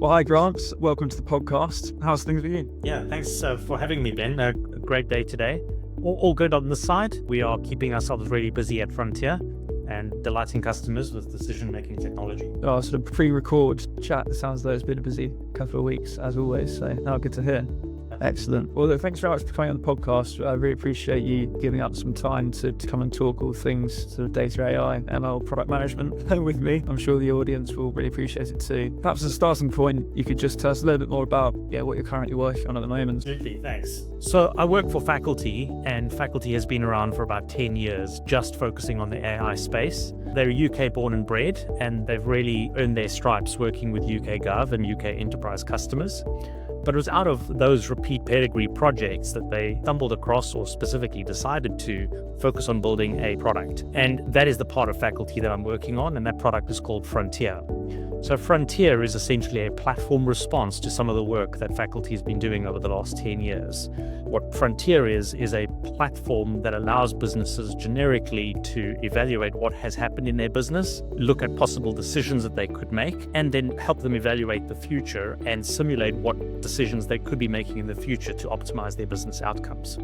Well, hi Grant, welcome to the podcast. How's things with you? Yeah, thanks for having me, Ben. A great day today. All good on this side. We are keeping ourselves really busy at Frontier and delighting customers with decision-making technology. Oh, sort of pre-record chat. It sounds though it's been a busy couple of weeks, as always. So, good to hear. Excellent. Well, look, thanks very much for coming on the podcast. I really appreciate you giving up some time to come and talk all things sort of data, AI, ML, product management with me. I'm sure the audience will really appreciate it too. Perhaps as a starting point, you could just tell us a little bit more about what you're currently working on at the moment. Absolutely, thanks. So I work for Faculty, and Faculty has been around for about 10 years, just focusing on the AI space. They're UK born and bred, and they've really earned their stripes working with UK Gov and UK enterprise customers. But it was out of those repeat pedigree projects that they stumbled across or specifically decided to focus on building a product. And that is the part of Faculty that I'm working on, and that product is called Frontier. So Frontier is essentially a platform response to some of the work that Faculty has been doing over the last 10 years. What Frontier is a platform that allows businesses generically to evaluate what has happened in their business, look at possible decisions that they could make, and then help them evaluate the future and simulate what decisions they could be making in the future to optimize their business outcomes.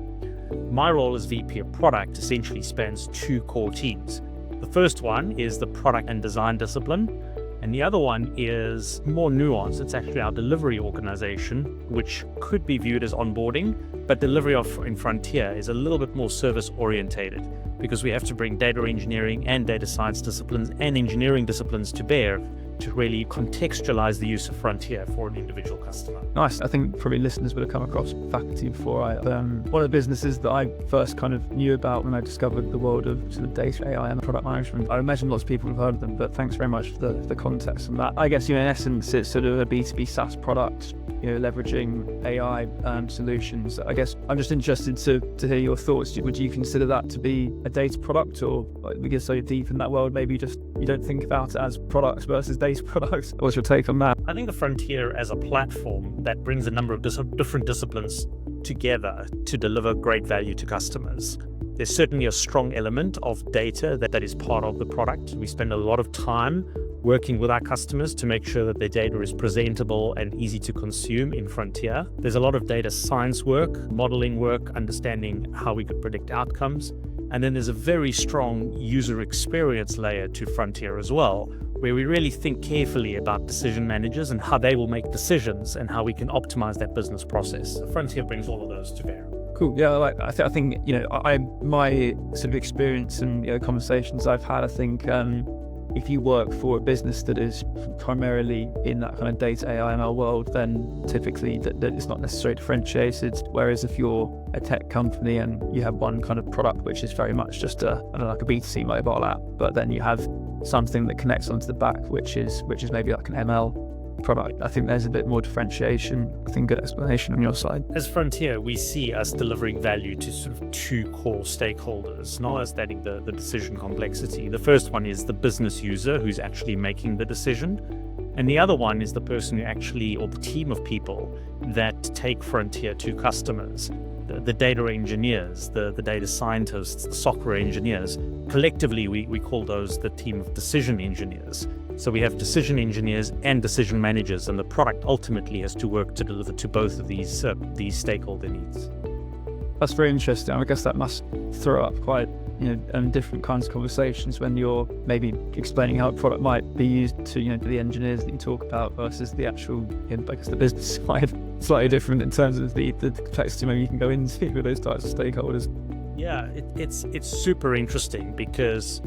My role as VP of Product essentially spans two core teams. The first one is the product and design discipline, and the other one is more nuanced. It's actually our delivery organization, which could be viewed as onboarding, but delivery in Frontier is a little bit more service orientated because we have to bring data engineering and data science disciplines and engineering disciplines to bear to really contextualize the use of Frontier for an individual customer. Nice. I think probably listeners would have come across Faculty before. One of the businesses that I first kind of knew about when I discovered the world of sort of data, AI and product management. I imagine lots of people have heard of them, but thanks very much for the context on that. I guess, in essence, it's sort of a B2B SaaS product, leveraging AI solutions. I guess I'm just interested to hear your thoughts. Would you consider that to be a data product, or we get so deep in that world, maybe you don't think about it as products versus data products? What's your take on that? I think the Frontier as a platform that brings a number of different disciplines together to deliver great value to customers. There's certainly a strong element of data that is part of the product. We spend a lot of time working with our customers to make sure that their data is presentable and easy to consume in Frontier. There's a lot of data science work, modeling work, understanding how we could predict outcomes. And then there's a very strong user experience layer to Frontier as well, where we really think carefully about decision managers and how they will make decisions and how we can optimize that business process. Frontier brings all of those to bear. Cool. Yeah, I think my sort of experience and conversations I've had, I think if you work for a business that is primarily in that kind of data AI ML world, then typically that it's not necessarily differentiated. Whereas if you're a tech company and you have one kind of product which is very much just like a B2C mobile app, but then you have something that connects onto the back, which is maybe like an ML product, I think there's a bit more differentiation. I think good explanation on your side. As Frontier, we see us delivering value to sort of two core stakeholders, not understanding the decision complexity. The first one is the business user who's actually making the decision. And the other one is the person or the team of people that take Frontier to customers. The data engineers, the data scientists, the software engineers. Collectively, we call those the team of decision engineers. So we have decision engineers and decision managers, and the product ultimately has to work to deliver to both of these stakeholder needs. That's very interesting. I guess that must throw up quite different kinds of conversations when you're maybe explaining how a product might be used to the engineers that you talk about versus the actual I guess the business side. Slightly different in terms of the complexity maybe you can go into with those types of stakeholders. Yeah, it's super interesting because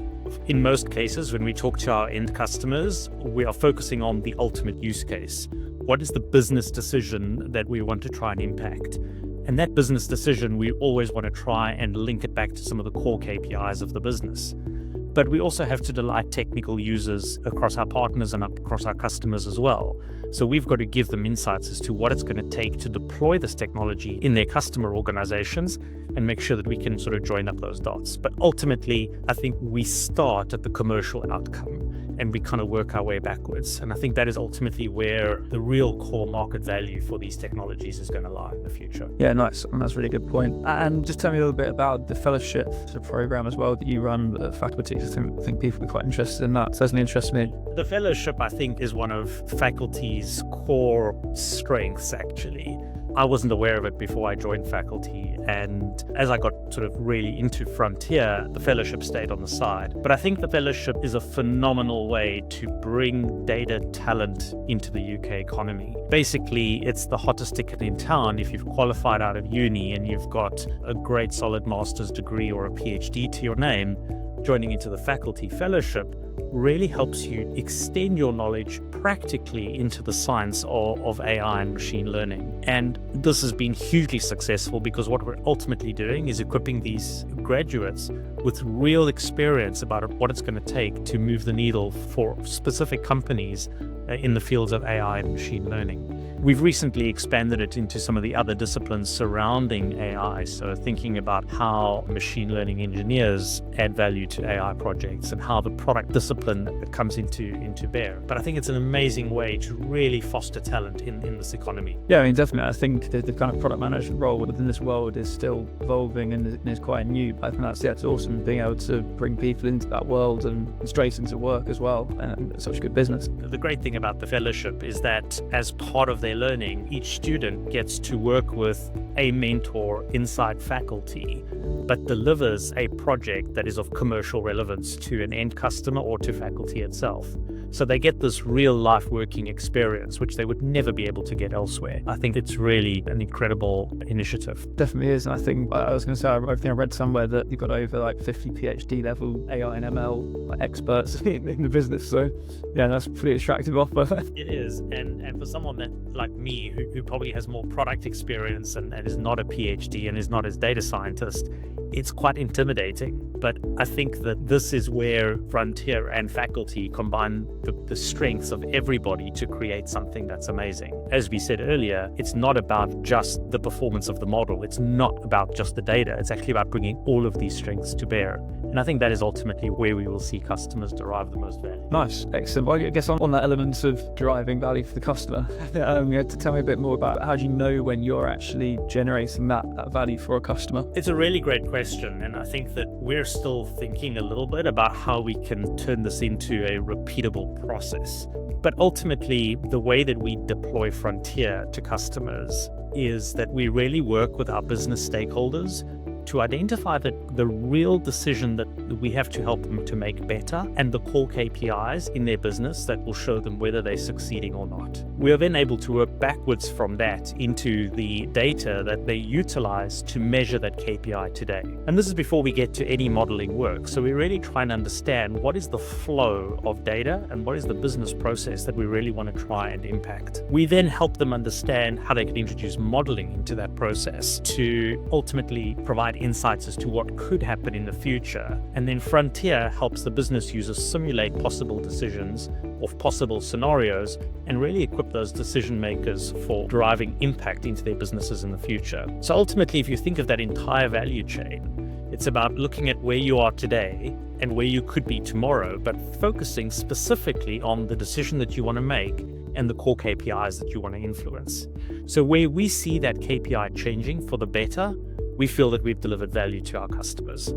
in most cases, when we talk to our end customers, we are focusing on the ultimate use case. What is the business decision that we want to try and impact? And that business decision, we always want to try and link it back to some of the core KPIs of the business. But we also have to delight technical users across our partners and across our customers as well. So we've got to give them insights as to what it's going to take to deploy this technology in their customer organizations and make sure that we can sort of join up those dots. But ultimately, I think we start at the commercial outcome. and we kind of work our way backwards. And I think that is ultimately where the real core market value for these technologies is going to lie in the future. Yeah, nice. And that's a really good point. And just tell me a little bit about the fellowship program as well that you run at faculty. I think people will be quite interested in that. Certainly interests me. The fellowship, I think, is one of faculty's core strengths, actually. I wasn't aware of it before I joined faculty, and as I got sort of really into Frontier, the fellowship stayed on the side. But I think the fellowship is a phenomenal way to bring data talent into the UK economy. Basically, it's the hottest ticket in town if you've qualified out of uni and you've got a great solid master's degree or a PhD to your name. Joining into the faculty fellowship really helps you extend your knowledge practically into the science of AI and machine learning. And this has been hugely successful because what we're ultimately doing is equipping these graduates with real experience about what it's going to take to move the needle for specific companies in the fields of AI and machine learning. We've recently expanded it into some of the other disciplines surrounding AI, so thinking about how machine learning engineers add value to AI projects and how the product discipline comes into bear. But I think it's an amazing way to really foster talent in this economy. Yeah, I mean, definitely. I think the kind of product management role within this world is still evolving and is quite new. I think that's awesome, being able to bring people into that world and straight into work as well, and it's such a good business. The great thing about the fellowship is that as part of their learning, each student gets to work with a mentor inside faculty, but delivers a project that is of commercial relevance to an end customer or to faculty itself. So they get this real life working experience, which they would never be able to get elsewhere. I think it's really an incredible initiative. Definitely is. And I think I was going to say, I think I read somewhere that you've got over like 50 PhD level AI and ML experts in the business. So yeah, that's a pretty attractive offer. It is. And for someone that like me, who probably has more product experience and is not a PhD and is not a data scientist, it's quite intimidating. But I think that this is where Frontier and faculty combine the strengths of everybody to create something that's amazing. As we said earlier, it's not about just the performance of the model. It's not about just the data. It's actually about bringing all of these strengths to bear. And I think that is ultimately where we will see customers derive the most value. Nice. Excellent. Well, I guess on that element of deriving value for the customer, to tell me a bit more about how do you know when you're actually generating that value for a customer? It's a really great question. And I think that we're still thinking a little bit about how we can turn this into a repeatable process. But ultimately, the way that we deploy Frontier to customers is that we really work with our business stakeholders to identify the real decision that we have to help them to make better and the core KPIs in their business that will show them whether they're succeeding or not. We are then able to work backwards from that into the data that they utilize to measure that KPI today. And this is before we get to any modeling work. So we really try and understand what is the flow of data and what is the business process that we really want to try and impact. We then help them understand how they can introduce modeling into that process to ultimately provide insights as to what could happen in the future. And then Frontier helps the business users simulate possible decisions of possible scenarios and really equip those decision makers for driving impact into their businesses in the future. So ultimately, if you think of that entire value chain, it's about looking at where you are today and where you could be tomorrow, but focusing specifically on the decision that you want to make and the core KPIs that you want to influence. So where we see that KPI changing for the better, we feel that we've delivered value to our customers.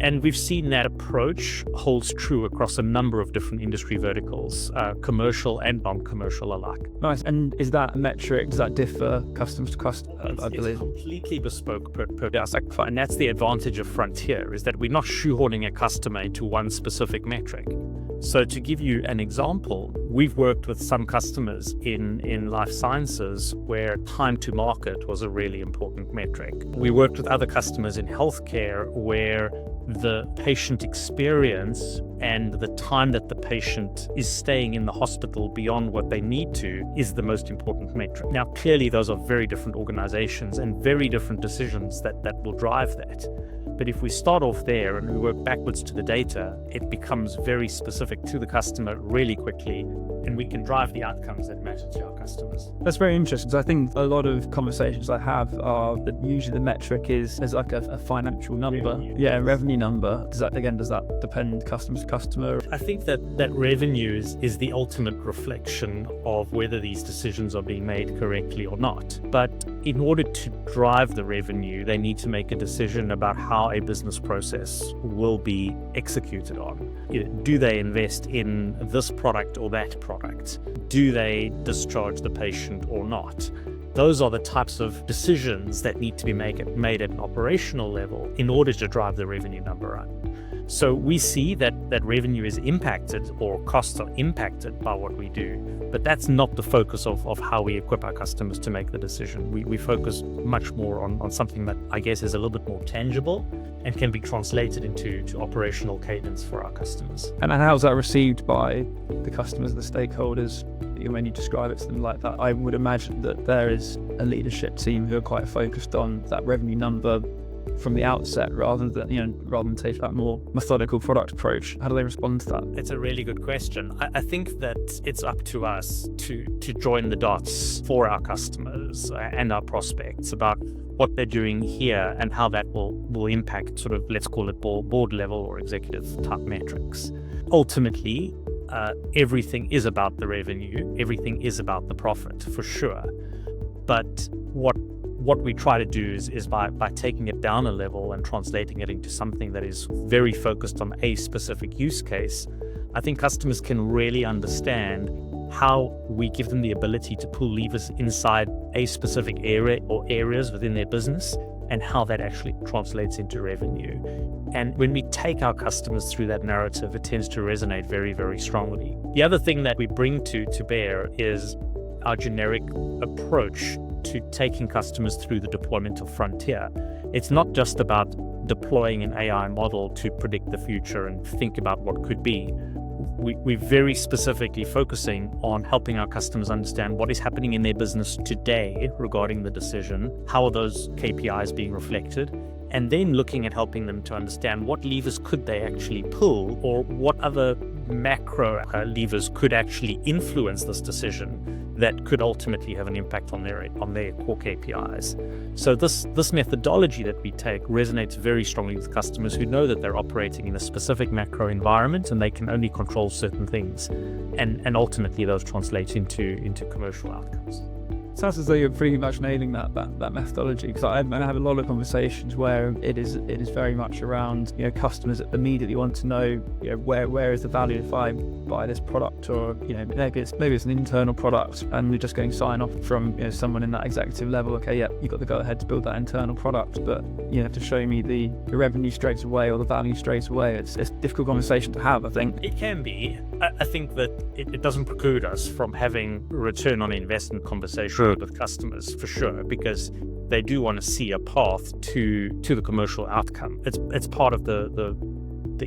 And we've seen that approach holds true across a number of different industry verticals, commercial and non-commercial alike. Nice. And is that a metric? Does that differ customer to customer, I believe? It's completely bespoke per and that's the advantage of Frontier, is that we're not shoehorning a customer into one specific metric. So to give you an example, we've worked with some customers in life sciences where time to market was a really important metric. We worked with other customers in healthcare where the patient experience and the time that the patient is staying in the hospital beyond what they need to is the most important metric. Now, clearly, those are very different organizations and very different decisions that will drive that. But if we start off there and we work backwards to the data, it becomes very specific to the customer really quickly and we can drive the outcomes that matter to our customers. That's very interesting. So I think a lot of conversations I have are that usually the metric is like a financial number. Revenue number. Does that depend customer to customer? I think that revenue is the ultimate reflection of whether these decisions are being made correctly or not. But in order to drive the revenue, they need to make a decision about how a business process will be executed on. Do they invest in this product or that product? Do they discharge the patient or not? Those are the types of decisions that need to be made at an operational level in order to drive the revenue number up. So we see that revenue is impacted, or costs are impacted by what we do, but that's not the focus of how we equip our customers to make the decision. We focus much more on something that I guess is a little bit more tangible and can be translated into operational cadence for our customers. And how's that received by the customers, the stakeholders? When you describe it to them like that, I would imagine that there is a leadership team who are quite focused on that revenue number from the outset, rather than take that more methodical product approach. How do they respond to that? It's a really good question. I think that it's up to us to join the dots for our customers and our prospects about what they're doing here and how that will impact sort of, let's call it board level or executive type metrics. Ultimately, everything is about the revenue. Everything is about the profit, for sure. But what we try to do is by taking it down a level and translating it into something that is very focused on a specific use case, I think customers can really understand how we give them the ability to pull levers inside a specific area or areas within their business, and how that actually translates into revenue. And when we take our customers through that narrative, it tends to resonate very, very strongly. The other thing that we bring to bear is our generic approach to taking customers through the deploymental frontier. It's not just about deploying an AI model to predict the future and think about what could be. We're very specifically focusing on helping our customers understand what is happening in their business today regarding the decision, how are those KPIs being reflected, and then looking at helping them to understand what levers could they actually pull, or what other macro levers could actually influence this decision that could ultimately have an impact on their core KPIs. So this methodology that we take resonates very strongly with customers who know that they're operating in a specific macro environment and they can only control certain things, and ultimately those translate into commercial outcomes. Sounds as though you're pretty much nailing that methodology, because I have a lot of conversations where it is very much around, customers that immediately want to know, where is the value if I buy this product, or maybe it's an internal product and we're just getting sign off from someone in that executive level. Okay, yeah, you got to go ahead to build that internal product, but you have to show me the revenue straight away or the value straight away. It's a difficult conversation to have, I think. It can be. I think that it doesn't preclude us from having return on investment conversation with customers, for sure, because they do want to see a path to the commercial outcome. It's part of the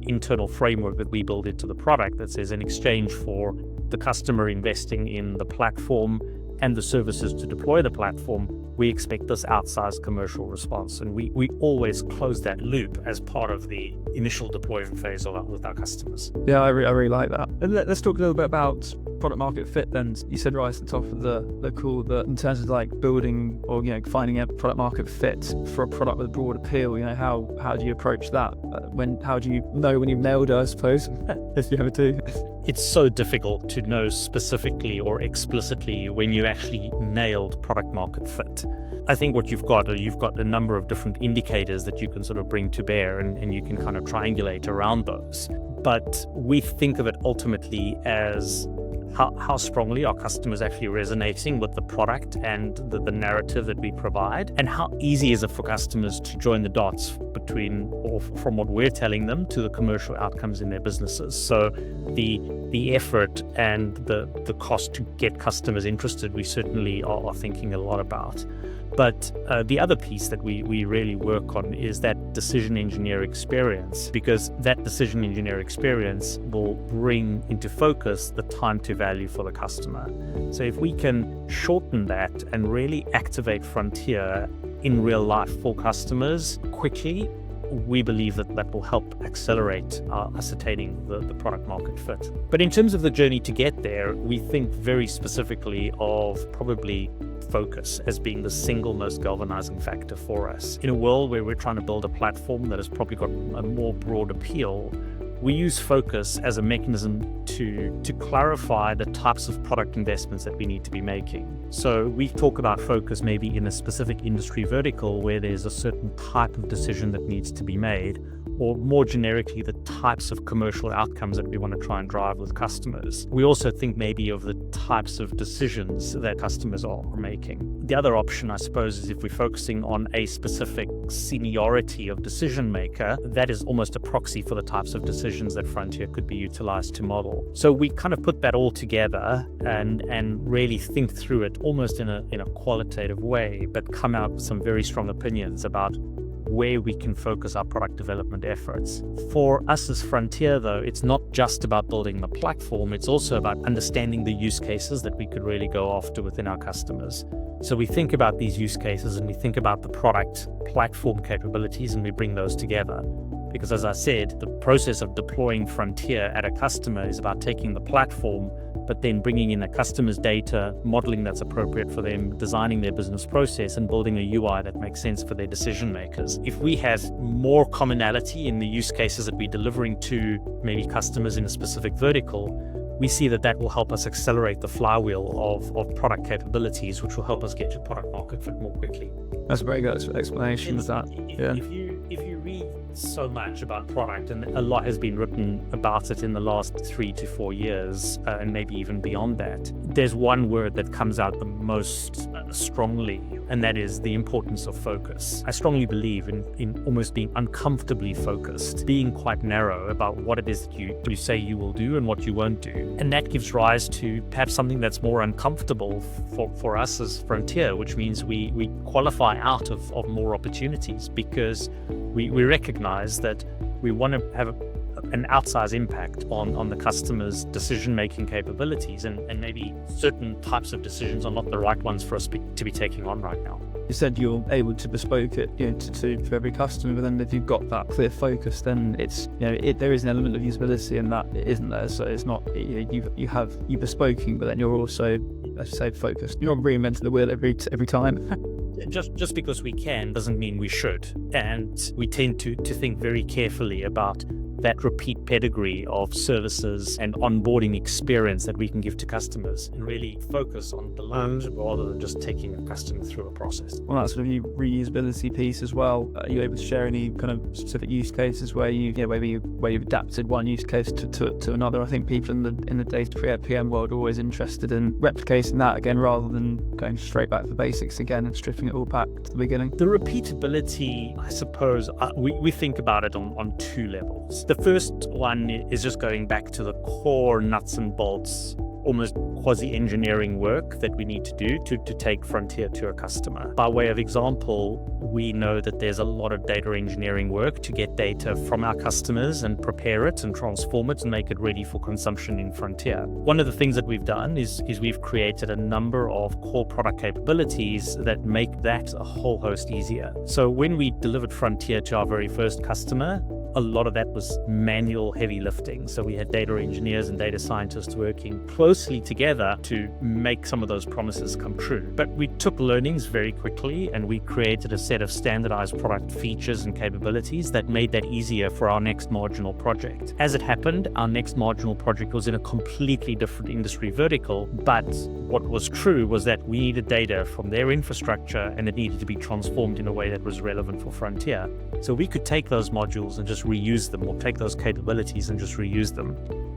internal framework that we build into the product that says, in exchange for the customer investing in the platform and the services to deploy the platform, we expect this outsized commercial response. And we always close that loop as part of the initial deployment phase with our customers. Yeah, I really like that. And let's talk a little bit about product market fit then. You said right at the top of the call that in terms of like building or finding a product market fit for a product with a broad appeal, how do you approach that? How do you know when you've nailed it, I suppose, if you ever do? It's so difficult to know specifically or explicitly when you actually nailed product market fit. I think what you've got a number of different indicators that you can sort of bring to bear, and you can kind of triangulate around those. But we think of it ultimately as how strongly are customers actually resonating with the product and the narrative that we provide, and how easy is it for customers to join the dots between or from what we're telling them to the commercial outcomes in their businesses. So the effort and the cost to get customers interested, we certainly are thinking a lot about. But the other piece that we really work on is that decision engineer experience, because that decision engineer experience will bring into focus the time to value for the customer. So if we can shorten that and really activate frontier in real life for customers quickly, we believe that that will help accelerate ascertaining the product market fit. But in terms of the journey to get there, we think very specifically of probably focus as being the single most galvanizing factor for us. In a world where we're trying to build a platform that has probably got a more broad appeal, we use focus as a mechanism to clarify the types of product investments that we need to be making. So we talk about focus maybe in a specific industry vertical where there's a certain type of decision that needs to be made, or more generically, the types of commercial outcomes that we want to try and drive with customers. We also think maybe of the types of decisions that customers are making. The other option, I suppose, is if we're focusing on a specific seniority of decision maker, that is almost a proxy for the types of decisions that Frontier could be utilized to model. So we kind of put that all together and really think through it almost in a qualitative way, but come out with some very strong opinions about where we can focus our product development efforts. For us as Frontier, though, it's not just about building the platform, it's also about understanding the use cases that we could really go after within our customers. So we think about these use cases and we think about the product platform capabilities and we bring those together. Because as I said, the process of deploying Frontier at a customer is about taking the platform, but then bringing in a customer's data, modeling that's appropriate for them, designing their business process, and building a UI that makes sense for their decision makers. If we have more commonality in the use cases that we're delivering to maybe customers in a specific vertical, we see that will help us accelerate the flywheel of product capabilities, which will help us get to product market fit more quickly. That's a very good explanation of that. If you read so much about product, and a lot has been written about it in the last 3 to 4 years, and maybe even beyond that, there's one word that comes out the most strongly, and that is the importance of focus. I strongly believe in almost being uncomfortably focused, being quite narrow about what it is that you say you will do and what you won't do. And that gives rise to perhaps something that's more uncomfortable for us as Frontier, which means we qualify out of more opportunities because we recognize that we want to have an outsized impact on the customer's decision-making capabilities, and maybe certain types of decisions are not the right ones for us to be taking on right now. You said you're able to bespoke it, to every customer, but then if you've got that clear focus, then it's, there is an element of usability in that, isn't there? So it's not, you have you bespoking, but then you're also, let's say, focused. You're not reinventing the wheel every time. Just because we can doesn't mean we should. And we tend to think very carefully about that repeat pedigree of services and onboarding experience that we can give to customers, and really focus on the learns rather than just taking a customer through a process. Well, that sort of reusability piece as well. Are you able to share any kind of specific use cases where you've adapted one use case to another? I think people in the data PM world are always interested in replicating that again rather than going straight back to the basics again and stripping it all back to the beginning. The repeatability, I suppose, we think about it on two levels. The first one is just going back to the core nuts and bolts, almost quasi-engineering work that we need to do to take Frontier to a customer. By way of example, we know that there's a lot of data engineering work to get data from our customers and prepare it and transform it and make it ready for consumption in Frontier. One of the things that we've done is we've created a number of core product capabilities that make that a whole host easier. So when we delivered Frontier to our very first customer, a lot of that was manual heavy lifting. So we had data engineers and data scientists working closely together to make some of those promises come true. But we took learnings very quickly and we created a set of standardized product features and capabilities that made that easier for our next marginal project. As it happened, our next marginal project was in a completely different industry vertical, but what was true was that we needed data from their infrastructure and it needed to be transformed in a way that was relevant for Frontier. So we could take those modules and just reuse them, or take those capabilities and just reuse them.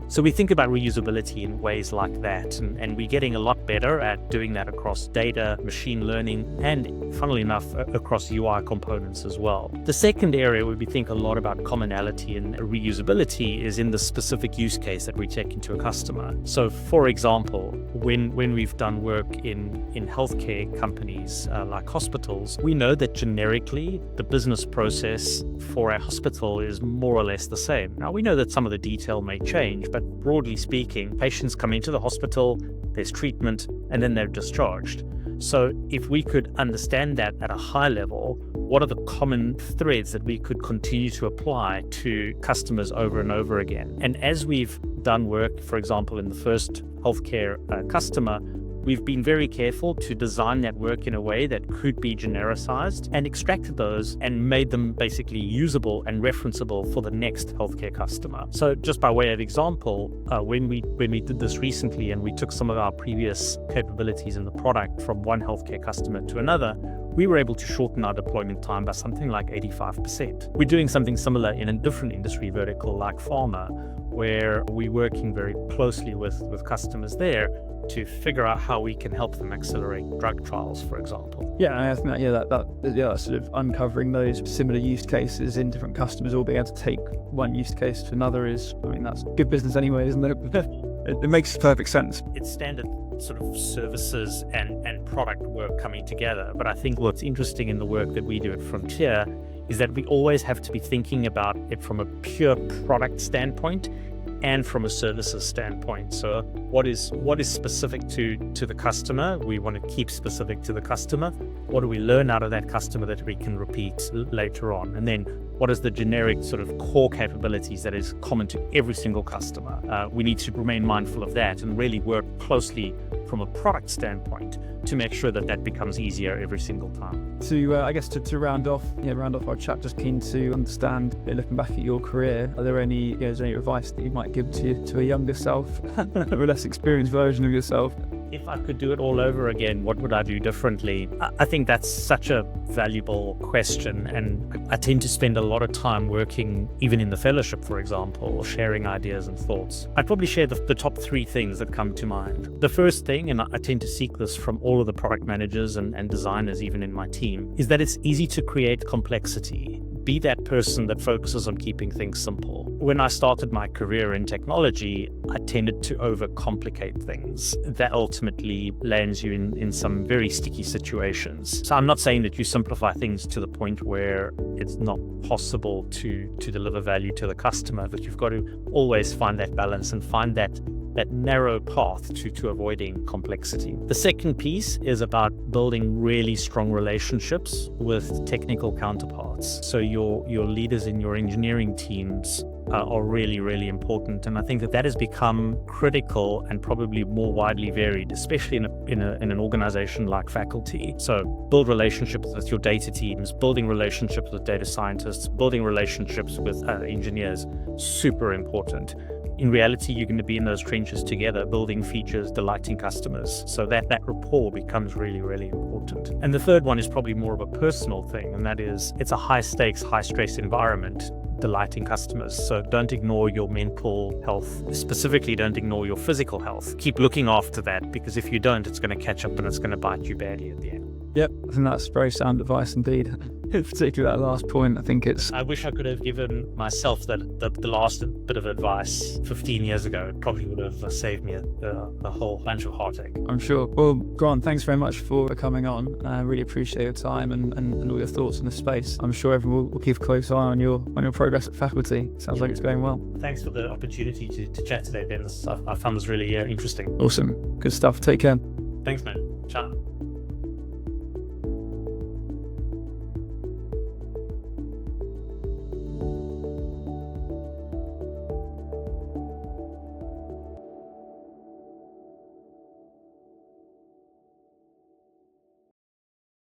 So we think about reusability in ways like that, and we're getting a lot better at doing that across data, machine learning, and funnily enough, across UI components as well. The second area where we think a lot about commonality and reusability is in the specific use case that we take into a customer. So for example, when we've done work in healthcare companies like hospitals, we know that generically the business process for a hospital is more or less the same. Now we know that some of the detail may change, but broadly speaking, patients come into the hospital, there's treatment, and then they're discharged. So if we could understand that at a high level, what are the common threads that we could continue to apply to customers over and over again? And as we've done work, for example, in the first healthcare customer, we've been very careful to design that work in a way that could be genericized and extracted those and made them basically usable and referenceable for the next healthcare customer. So just by way of example, when we did this recently and we took some of our previous capabilities in the product from one healthcare customer to another, we were able to shorten our deployment time by something like 85%. We're doing something similar in a different industry vertical like pharma, where we're working very closely with customers there to figure out how we can help them accelerate drug trials, for example. Yeah, I think that sort of uncovering those similar use cases in different customers, or being able to take one use case to another that's good business anyway, isn't it? It makes perfect sense. It's standard sort of services and product work coming together. But I think what's interesting in the work that we do at Frontier is that we always have to be thinking about it from a pure product standpoint and from a services standpoint. So what is specific to the customer, we want to keep specific to the customer. What do we learn out of that customer that we can repeat later on? And then what is the generic sort of core capabilities that is common to every single customer? We need to remain mindful of that and really work closely from a product standpoint to make sure that becomes easier every single time. To round off our chat, just keen to understand, looking back at your career, are there any advice that you might give to a younger self, a less experienced version of yourself? If I could do it all over again, what would I do differently? I think that's such a valuable question, and I tend to spend a lot of time working, even in the fellowship, for example, sharing ideas and thoughts. I'd probably share the top three things that come to mind. The first thing, and I tend to seek this from all of the product managers and designers, even in my team, is that it's easy to create complexity. Be that person that focuses on keeping things simple. When I started my career in technology, I tended to overcomplicate things. That ultimately lands you in some very sticky situations. So I'm not saying that you simplify things to the point where it's not possible to deliver value to the customer, but you've got to always find that balance and find that narrow path to avoiding complexity. The second piece is about building really strong relationships with technical counterparts. So your leaders in your engineering teams are really, really important. And I think that has become critical and probably more widely varied, especially in an organization like faculty. So build relationships with your data teams, building relationships with data scientists, building relationships with engineers, super important. In reality, you're going to be in those trenches together, building features, delighting customers. So that rapport becomes really, really important. And the third one is probably more of a personal thing, and that is it's a high stakes, high stress environment, delighting customers. So don't ignore your mental health. Specifically, don't ignore your physical health. Keep looking after that, because if you don't, it's going to catch up and it's going to bite you badly at the end. Yep, I think that's very sound advice indeed. Particularly that last point, I think it's... I wish I could have given myself the last bit of advice 15 years ago. It probably would have saved me a whole bunch of heartache. I'm sure. Well, Grant, thanks very much for coming on. I really appreciate your time and all your thoughts in the space. I'm sure everyone will keep a close eye on your progress at faculty. Sounds like it's going well. Thanks for the opportunity to chat today, Ben. I found this really interesting. Awesome. Good stuff. Take care. Thanks, man. Ciao.